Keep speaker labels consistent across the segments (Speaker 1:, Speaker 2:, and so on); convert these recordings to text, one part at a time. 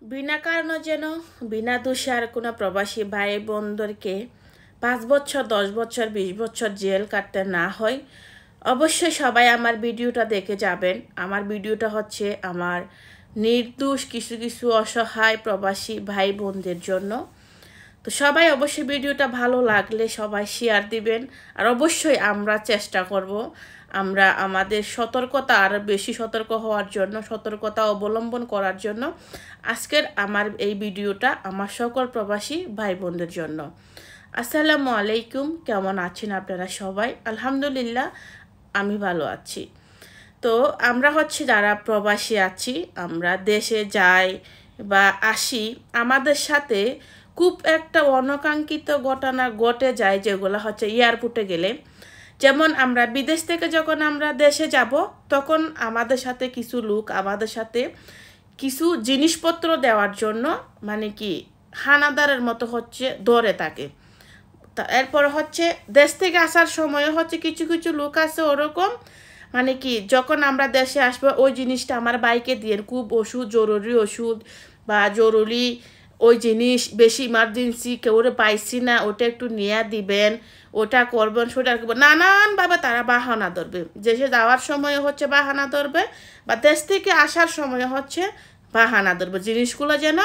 Speaker 1: বিনা কারণে যেন বিনা দোষে আর কোনো প্রবাসী ভাই বোনদেরকে 5 বছর 10 বছর 20 বছর জেল কাটতে না হয়। অবশ্যই সবাই আমার ভিডিওটা দেখে যাবেন। আমার ভিডিওটা হচ্ছে আমার নির্দোষ কিছু কিছু অসহায় প্রবাসী ভাই বোনদের জন্য। তো সবাই অবশ্যই ভিডিওটা ভালো লাগলে সবাই শেয়ার দিবেন। আর অবশ্যই আমরা চেষ্টা করব আমরা আমাদের সতর্কতা আরও বেশি সতর্ক হওয়ার জন্য, সতর্কতা অবলম্বন করার জন্য আজকের আমার এই ভিডিওটা আমার সকল প্রবাসী ভাই বোনদের জন্য। আসসালামু আলাইকুম, কেমন আছেন আপনারা সবাই? আলহামদুলিল্লাহ আমি ভালো আছি। তো আমরা হচ্ছে যারা প্রবাসী আছি, আমরা দেশে যাই বা আসি, আমাদের সাথে খুব একটা অনাকাঙ্ক্ষিত ঘটনা ঘটে যায়, যেগুলো হচ্ছে এয়ারপোর্টে গেলে। যেমন আমরা বিদেশ থেকে যখন আমরা দেশে যাব, তখন আমাদের সাথে কিছু লোক আমাদের সাথে কিছু জিনিসপত্র দেওয়ার জন্য মানে কি হানাদারের মতো হচ্ছে ধরে থাকে। এরপর হচ্ছে দেশ থেকে আসার সময় হচ্ছে কিছু কিছু লোক আছে ওরকম, মানে কি যখন আমরা দেশে আসবো ওই জিনিসটা আমার বাইকে দিয়ে, খুব ওষুধ, জরুরি ওষুধ বা জরুরি ওই জিনিস, বেশি ইমার্জেন্সি কেউ পাইছি না, ওটা একটু নিয়ে দিবেন, ওটা করবেন, সেটা করবেন, নানানভাবে তারা বাহানা ধরবে। দেশে যাওয়ার সময় হচ্ছে বাহানা ধরবে, বা দেশ থেকে আসার সময় হচ্ছে বাহানা ধরবে জিনিসগুলো যেন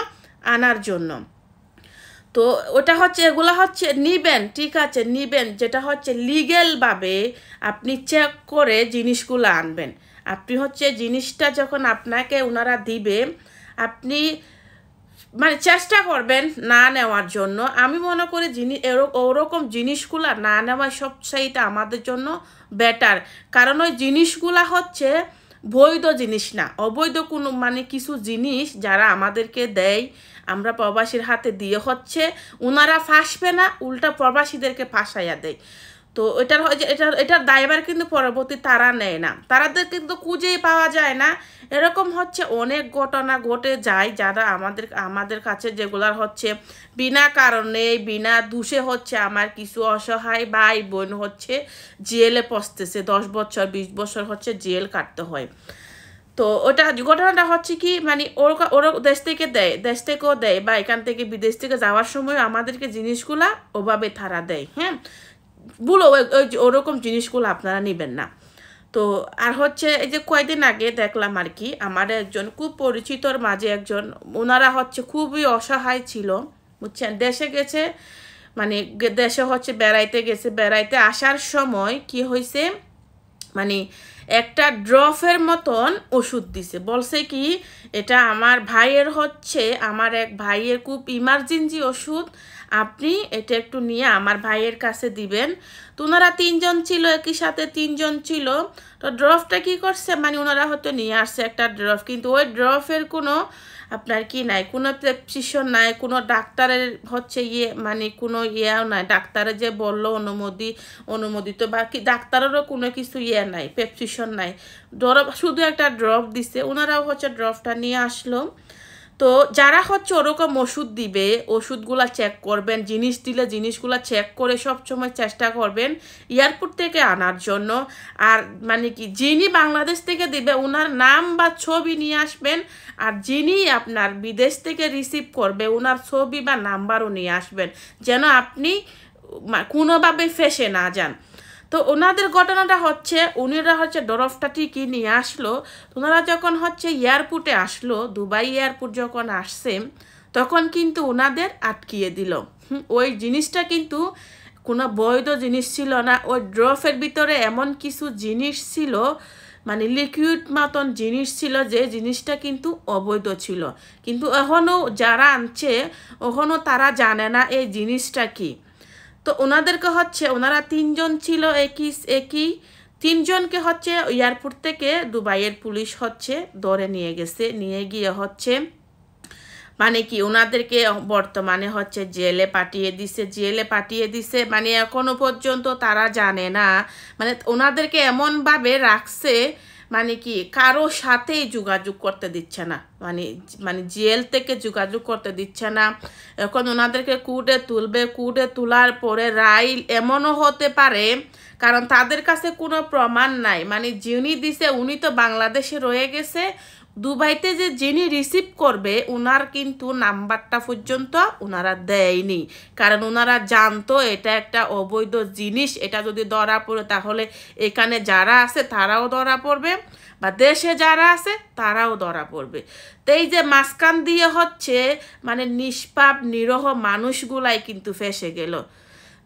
Speaker 1: আনার জন্য। তো ওটা হচ্ছে এগুলো হচ্ছে নিবেন, ঠিক আছে নিবেন, যেটা হচ্ছে লিগ্যালভাবে আপনি চেক করে জিনিসগুলো আনবেন। আপনি হচ্ছে জিনিসটা যখন আপনাকে ওনারা দিবে, আপনি মানে চেষ্টা করবেন না নেওয়ার জন্য। আমি মনে করি ওরকম জিনিসগুলো না নেওয়া সবচাইতে আমাদের জন্য বেটার। কারণ ওই জিনিসগুলা হচ্ছে বৈধ জিনিস না, অবৈধ কোনো মানে কিছু জিনিস যারা আমাদেরকে দেয়, আমরা প্রবাসীর হাতে দিয়ে হচ্ছে ওনারা ফাঁসবে না, উল্টা প্রবাসীদেরকে ফাঁসাইয়া দেয়। তো এটার দায়ভার কিন্তু পরবর্তী তারা নেয় না, তারাদের কিন্তু খুঁজেই পাওয়া যায় না। এরকম হচ্ছে অনেক ঘটনা ঘটে যায়, যারা আমাদের কাছে যেগুলার হচ্ছে বিনা কারণে বিনা দোষে হচ্ছে আমার কিছু অসহায় ভাই বোন হচ্ছে জেলে পচতেছে, 10 বছর 20 বছর হচ্ছে জেল কাটতে হয়। তো ওটা ঘটনাটা হচ্ছে কি, মানে ওরা দেশ থেকে দেয়, দেশ থেকেও দেয়, বা এখান থেকে বিদেশ থেকে যাওয়ার সময় আমাদেরকে জিনিসগুলা ওভাবে তারা দেয়। হ্যাঁ, বলো ওই ওরকম জিনিসগুলো আপনারা নেবেন না। তো আর হচ্ছে এই যে কয়েকদিন আগে দেখলাম আর কি, আমার একজন খুব পরিচিতর মাঝে একজন, ওনারা হচ্ছে খুবই অসহায় ছিল, বুঝছেন, দেশে গেছে, মানে দেশে হচ্ছে বেড়াইতে গেছে, বেড়াইতে আসার সময় কি হয়েছে, মানে একটা ড্রপের মতন ওষুধ দিছে, বলছে কি এটা আমার ভাইয়ের হচ্ছে, আমার এক ভাইয়ের খুব ইমার্জেন্সি ওষুধ, আপনি এটা একটু নিয়ে আমার ভাইয়ের কাছে দিবেন। তো ওনারা 3 জন ছিল, একই সাথে 3 জন ছিল। তো ড্রপটা কি করছে, মানে ওনারা হয়তো নিয়ে আসছে একটা ড্রপ, কিন্তু ওই ড্রপের কোনো আপনার কি নাই, কোনো প্রেসক্রিপশন নাই, কোনো ডাক্তারের হচ্ছে মানে কোনো ইয়েও নাই, ডাক্তারে যে বললো অনুমোদিত বা কি ডাক্তারেরও কোনো কিছু নাই, প্রেসক্রিপশন নাই, ড্রপ শুধু একটা ড্রপ দিছে। ওনারাও হচ্ছে ড্রপটা নিয়ে আসলো। তো যারা হচ্ছে ওরকম ওষুধ দিবে, ওষুধগুলা চেক করবেন, জিনিস দিলে জিনিসগুলা চেক করে সবসময় চেষ্টা করবেন এয়ারপোর্ট থেকে আনার জন্য। আর মানে কি যিনি বাংলাদেশ থেকে দিবে ওনার নাম বা ছবি নিয়ে আসবেন, আর যিনি আপনার বিদেশ থেকে রিসিভ করবে ওনার ছবি বা নাম্বারও নিয়ে আসবেন, যেন আপনি কোনোভাবে ফেসে না যান। তো ওনাদের ঘটনাটা হচ্ছে, উনিরা হচ্ছে ড্রপটা ঠিকই নিয়ে আসলো। ওনারা যখন হচ্ছে এয়ারপোর্টে আসলো, দুবাই এয়ারপোর্ট যখন আসছে, তখন কিন্তু ওনাদের আটকিয়ে দিল। ওই জিনিসটা কিন্তু কোনো বৈধ জিনিস ছিল না, ওই ড্রপের ভিতরে এমন কিছু জিনিস ছিল, মানে লিকুইড মতন জিনিস ছিল, যে জিনিসটা কিন্তু অবৈধ ছিল। কিন্তু এখনও যারা আনছে এখনও তারা জানে না এই জিনিসটা কি। তো ওনাদেরকে হচ্ছে, ওনারা 3 জন ছিল, একই 3 জনকে হচ্ছে এয়ারপোর্ট থেকে দুবাইয়ের পুলিশ হচ্ছে ধরে নিয়ে গেছে, নিয়ে গিয়ে হচ্ছে মানে কি ওনাদেরকে বর্তমানে হচ্ছে জেলে পাঠিয়ে দিছে, মানে এখনো পর্যন্ত তারা জানে না, মানে ওনাদেরকে এমনভাবে রাখছে, মানে কি কারো সাথেই যোগাযোগ করতে দিচ্ছে না, মানে জেল থেকে যোগাযোগ করতে দিচ্ছে না। এখন ওনাদেরকে কুটে তোলার পরে রায় এমনও হতে পারে, কারণ তাদের কাছে কোনো প্রমাণ নাই, মানে যিনি দিছে উনি তো বাংলাদেশে রয়ে গেছে, দুবাইতে যে যিনি রিসিভ করবে ওনার কিন্তু নাম্বারটা পর্যন্ত ওনারা দেয়নি, কারণ ওনারা জানতো এটা একটা অবৈধ জিনিস। এটা যদি ধরা পড়ে তাহলে এখানে যারা আছে তারাও ধরা পড়বে, বা দেশে যারা আছে তারাও ধরা পড়বে। তো এই যে মাঝখান দিয়ে হচ্ছে মানে নিষ্পাপ নিরহ মানুষগুলাই কিন্তু ফেসে গেল।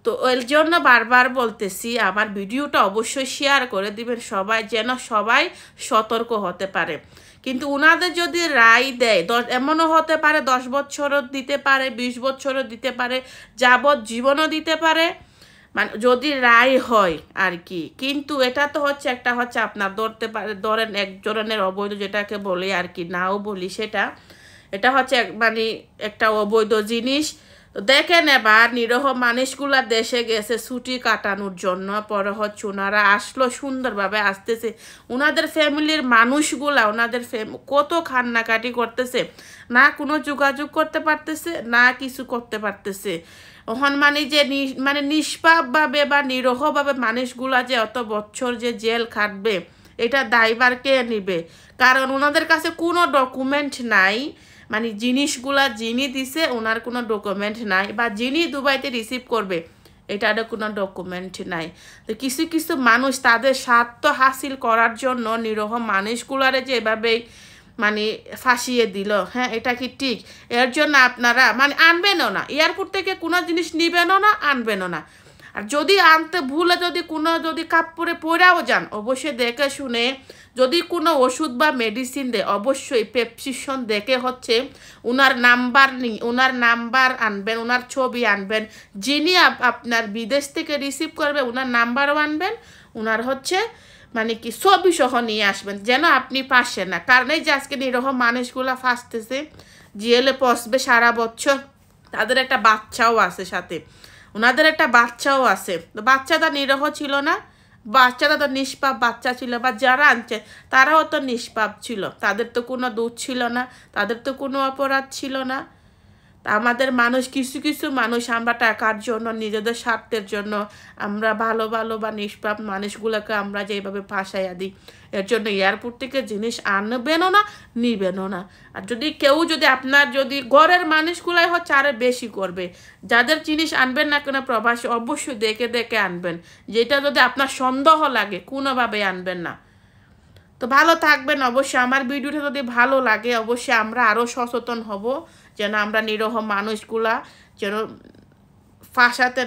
Speaker 1: তো এর জন্য বারবার বলতেছি আমার ভিডিওটা অবশ্যই শেয়ার করে দিবেন সবাই, যেন সবাই সতর্ক হতে পারে। কিন্তু ওনাদের যদি রায় দেয়, এমনও হতে পারে 10 বছরও দিতে পারে, 20 বছরও দিতে পারে, যাবজ্জীবনও দিতে পারে, মানে যদি রায় হয় আর কি। কিন্তু এটা তো হচ্ছে একটা হচ্ছে আপনার ধরতে পারে, ধরেন এক ধরনের অবৈধ, যেটাকে বলি আর কি, নাও বলি সেটা, এটা হচ্ছে মানে একটা অবৈধ জিনিস। তো দেখেন এবার নিরহ মানুষগুলা দেশে গেছে ছুটি কাটানোর জন্য, পরে হচ্ছে ওনারা আসলো সুন্দরভাবে আসতেছে, ওনাদের ফ্যামিলির মানুষগুলা ওনাদের কত কান্নাকাটি করতেছে, না কোনো যোগাযোগ করতে পারতেছে না কিছু করতে পারতেছে। ওখান মানে যে মানে নিষ্পাপভাবে বা নিরহভাবে মানুষগুলা যে অত বছর যে জেল খাটবে, এটা দায়ভার কে নিবে? কারণ ওনাদের কাছে কোনো ডকুমেন্ট নাই, মানে জিনিসগুলা যিনি দিছে ওনার কোনো ডকুমেন্ট নাই, বা যিনি দুবাইতে রিসিভ করবে এটারও কোনো ডকুমেন্ট নাই। তো কিছু কিছু মানুষ তাদের স্বার্থ হাসিল করার জন্য নিরহ মানুষগুলারে যে এভাবেই মানে ফাঁসিয়ে দিল, হ্যাঁ এটা কি ঠিক? এর জন্য আপনারা মানে আনবেনও না, এয়ারপোর্ট থেকে কোনো জিনিস নিবেনও না, আনবেনও না। আর যদি আনতে ভুলে যদি কোনো যদি কাপড়ে পরেও যান, অবশ্যই দেখে শুনে, যদি কোনো ওষুধ বা মেডিসিন দেয় অবশ্যই প্রেসক্রিপশন দেখে হচ্ছে ওনার নাম্বার আনবেন, ওনার ছবি আনবেন, যিনি আপনার বিদেশ থেকে রিসিভ করবে ওনার নাম্বারও আনবেন, ওনার হচ্ছে মানে কি ছবি সহ নিয়ে আসবেন, যেন আপনি পাশে না। কারণ এই যে আজকে নিরহ মানুষগুলো ফাঁসতেছে, জেলে পচবে সারা বছর, তাদের একটা বাচ্চাও আছে সাথে, ওনাদের একটা বাচ্চাও আছে। তো বাচ্চাটা নিরহ ছিল না, বাচ্চাটা তো নিষ্পাপ বাচ্চা ছিল, বা যারা আনছে তারাও তো নিষ্পাপ ছিল, তাদের তো কোনো দোষ ছিল না, তাদের তো কোনো অপরাধ ছিল না। আমাদের মানুষ কিছু কিছু মানুষ আমরা টাকার জন্য, নিজেদের স্বার্থের জন্য আমরা ভালো ভালো বা নিষ্পাপ মানুষগুলোকে আমরা যেভাবে ফাঁসাইয়া দিই। এর জন্য এয়ারপোর্ট থেকে জিনিস আনবেনও না, নিবেনও না। আর যদি আপনার যদি ঘরের মানুষগুলাই হচ্ছে আরও বেশি করবে, যাদের জিনিস আনবেন না কেন প্রবাসী, অবশ্যই দেখে দেখে আনবেন, যেটা যদি আপনার সন্দেহ লাগে কোনোভাবে আনবেন না। তো ভালো থাকবেন। অবশ্যই আমার ভিডিওটা যদি ভালো লাগে অবশ্যই আমরা আরও সচেতন হব, যেন আমরা নিরহ মানুষগুলা যেন ফাঁসাতে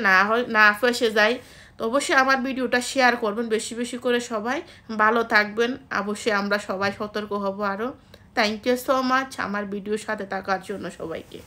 Speaker 1: না ফেসে যায়। তো অবশ্যই আমার ভিডিওটা শেয়ার করবেন বেশি বেশি করে সবাই। ভালো থাকবেন, অবশ্যই আমরা সবাই সতর্ক হব আরও। থ্যাংক ইউ সো মাচ আমার ভিডিওর সাথে থাকার জন্য সবাইকে।